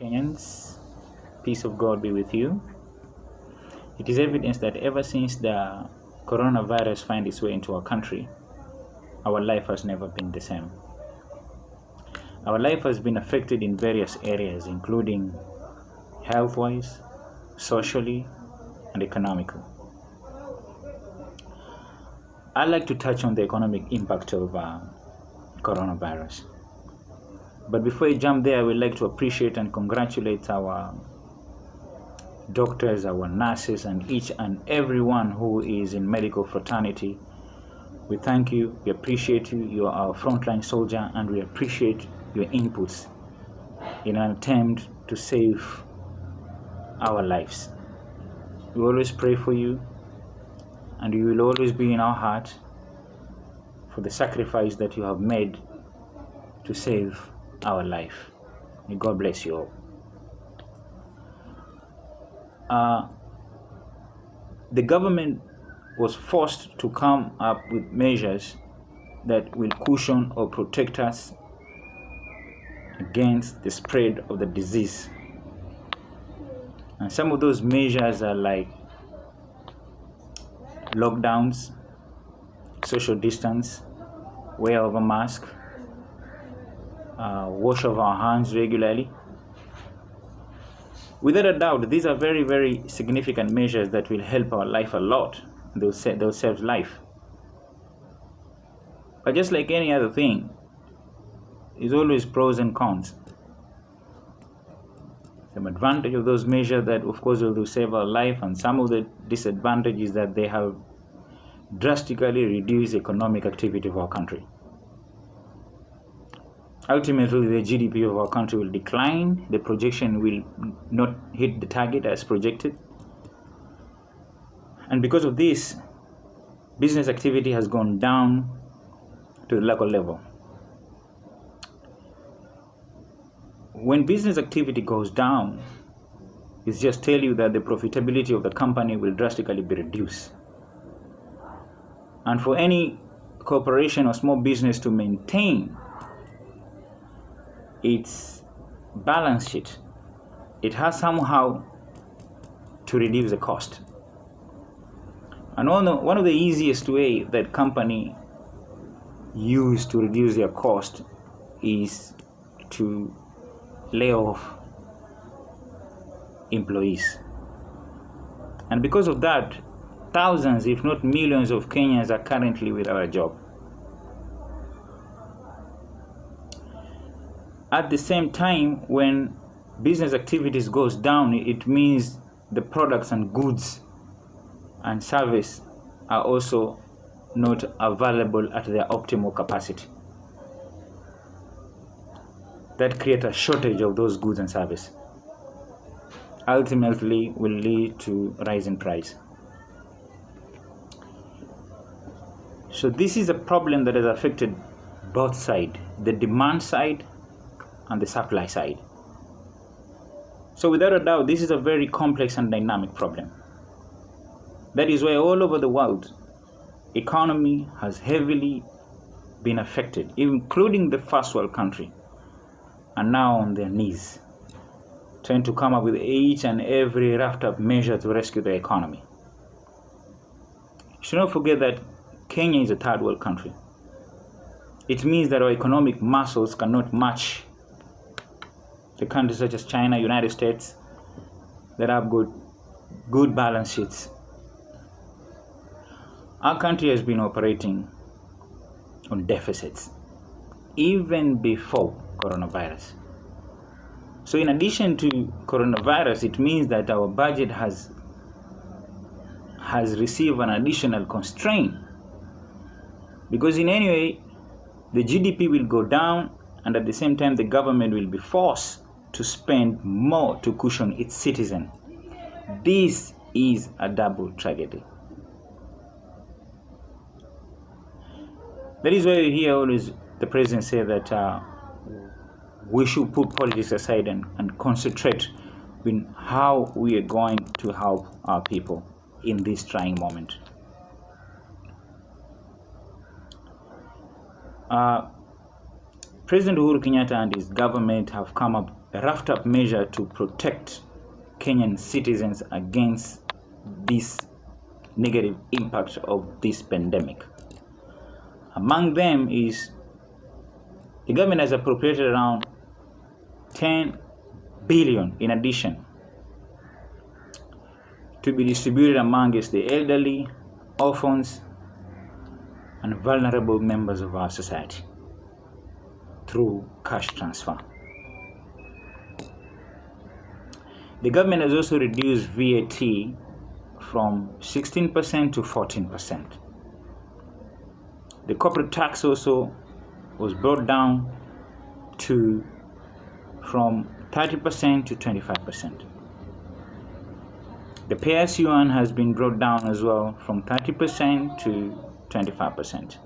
Kenyans, peace of God be with you. It is evidence that ever since the coronavirus found its way into our country, our life has never been the same. Our life has been affected in various areas, including health-wise, socially, and economically. I'd like to touch on the economic impact of coronavirus. But before I jump there, I would like to appreciate and congratulate our doctors, our nurses, and each and everyone who is in medical fraternity. We thank you, we appreciate you, you are our frontline soldier, and we appreciate your inputs in an attempt to save our lives. We always pray for you, and you will always be in our heart for the sacrifice that you have made to save our life. May God bless you all. The government was forced to come up with measures that will cushion or protect us against the spread of the disease. And some of those measures are like lockdowns, social distance, wear of a mask, wash of our hands regularly. Without a doubt, these are very, very significant measures that will help our life a lot. They'll save life. But just like any other thing, there's always pros and cons. Some advantage of those measures that, of course, will save our life, and some of the disadvantages that they have drastically reduced economic activity of our country. Ultimately, the GDP of our country will decline. The projection will not hit the target as projected. And because of this, business activity has gone down to the local level. When business activity goes down, it's just tell you that the profitability of the company will drastically be reduced. And for any corporation or small business to maintain its balance sheet, it has somehow to reduce the cost. And one of the easiest way that company use to reduce their cost is to lay off employees. And because of that, thousands, if not millions of Kenyans are currently without a job. At the same time, when business activities goes down, it means the products and goods and service are also not available at their optimal capacity. That creates a shortage of those goods and service. Ultimately will lead to rise in price. So this is a problem that has affected both sides, the demand side and the supply side. So without a doubt, this is a very complex and dynamic problem. That is why all over the world, economy has heavily been affected, including the first world country, are now on their knees, trying to come up with each and every wrapped up measure to rescue the economy. You should not forget that Kenya is a third world country. It means that our economic muscles cannot match the countries such as China, United States, that have good balance sheets. Our country has been operating on deficits even before coronavirus. So in addition to coronavirus, it means that our budget has received an additional constraint, because in any way, the GDP will go down, and at the same time, the government will be forced to spend more to cushion its citizens. This is a double tragedy. That is why you hear always the president say that we should put politics aside and concentrate on how we are going to help our people in this trying moment. President Uhuru Kenyatta and his government have come up roughed up measure to protect Kenyan citizens against this negative impact of this pandemic. Among them is the government has appropriated around 10 billion in addition to be distributed amongst the elderly, orphans, and vulnerable members of our society through cash transfer. The government has also reduced VAT from 16% to 14%. The corporate tax also was brought down from 30% to 25%. The pay-as-you-earn has been brought down as well from 30% to 25%.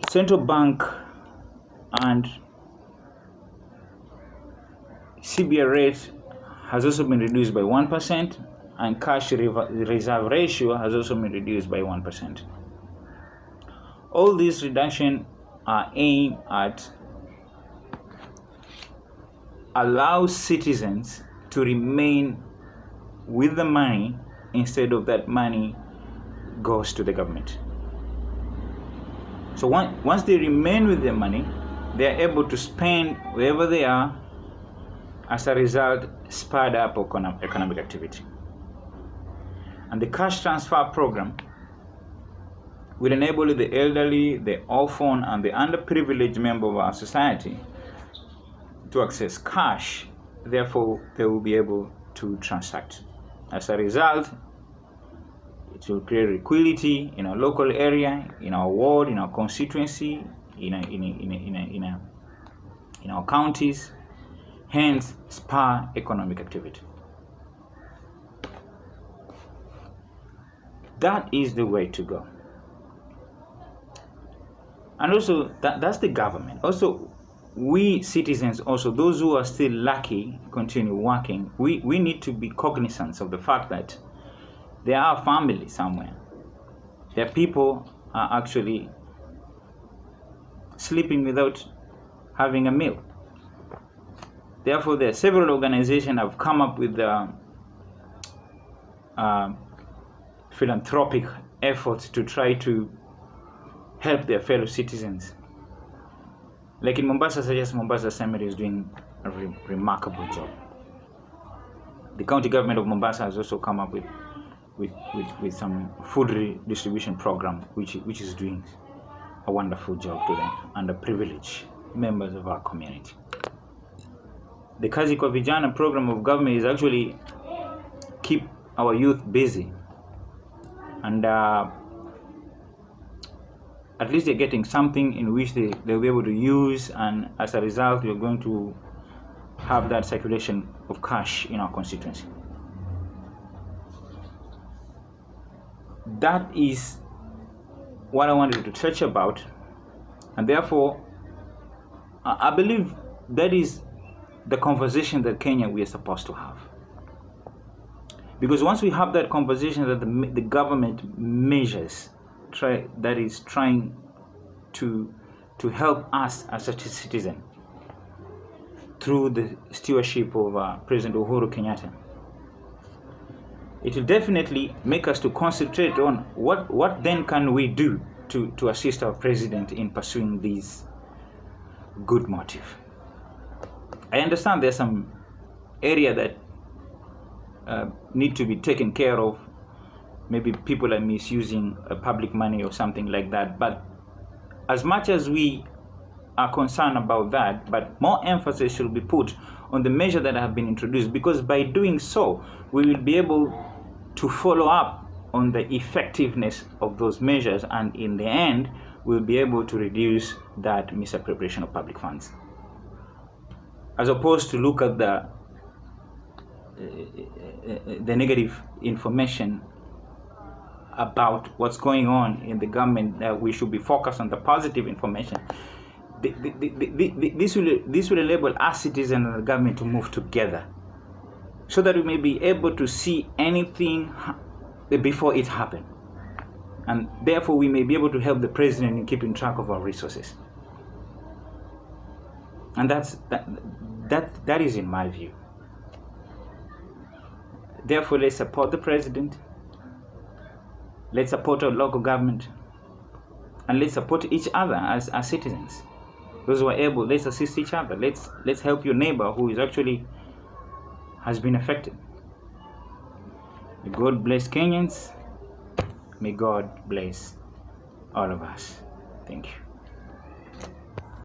Central bank and CBA rate has also been reduced by 1%, and cash reserve ratio has also been reduced by 1%. All these reductions are aimed at allow citizens to remain with the money instead of that money goes to the government. So once they remain with their money, they are able to spend wherever they are. As a result, spurred up economic activity. And the cash transfer program will enable the elderly, the orphan, and the underprivileged member of our society to access cash. Therefore, they will be able to transact. As a result, it will create liquidity in our local area, in our ward, in our constituency, in our counties, hence spur economic activity. That is the way to go. And also, that's the government. Also, we citizens, also those who are still lucky, continue working, we need to be cognizant of the fact that there are families somewhere. There are people are actually sleeping without having a meal. Therefore, there are several organizations have come up with philanthropic efforts to try to help their fellow citizens. Like in Mombasa, such as Mombasa Assembly is doing a remarkable job. The county government of Mombasa has also come up with some food redistribution program, which is doing a wonderful job to the underprivileged members of our community. The Kazi kwa Vijana program of government is actually keep our youth busy, and at least they're getting something in which they'll be able to use, and as a result, we're going to have that circulation of cash in our constituency. That is what I wanted to touch about, and therefore, I believe that is the conversation that Kenya we are supposed to have. Because once we have that conversation that the government measures that is trying to help us as a citizen through the stewardship of President Uhuru Kenyatta, it will definitely make us to concentrate on what then can we do to assist our president in pursuing these good motive. I understand there's some area that need to be taken care of. Maybe people are misusing public money or something like that. But as much as we are concerned about that, but more emphasis should be put on the measures that have been introduced, because by doing so, we will be able to follow up on the effectiveness of those measures, and in the end, we'll be able to reduce that misappropriation of public funds. As opposed to look at the negative information about what's going on in the government, we should be focused on the positive information. This will enable us citizens and the government to move together, so that we may be able to see anything before it happens, and therefore we may be able to help the president in keeping track of our resources. And that is in my view. Therefore, let's support the president, let's support our local government, and let's support each other as citizens. Those who are able, let's assist each other. Let's help your neighbor who is actually has been affected. May God bless Kenyans. May God bless all of us. Thank you.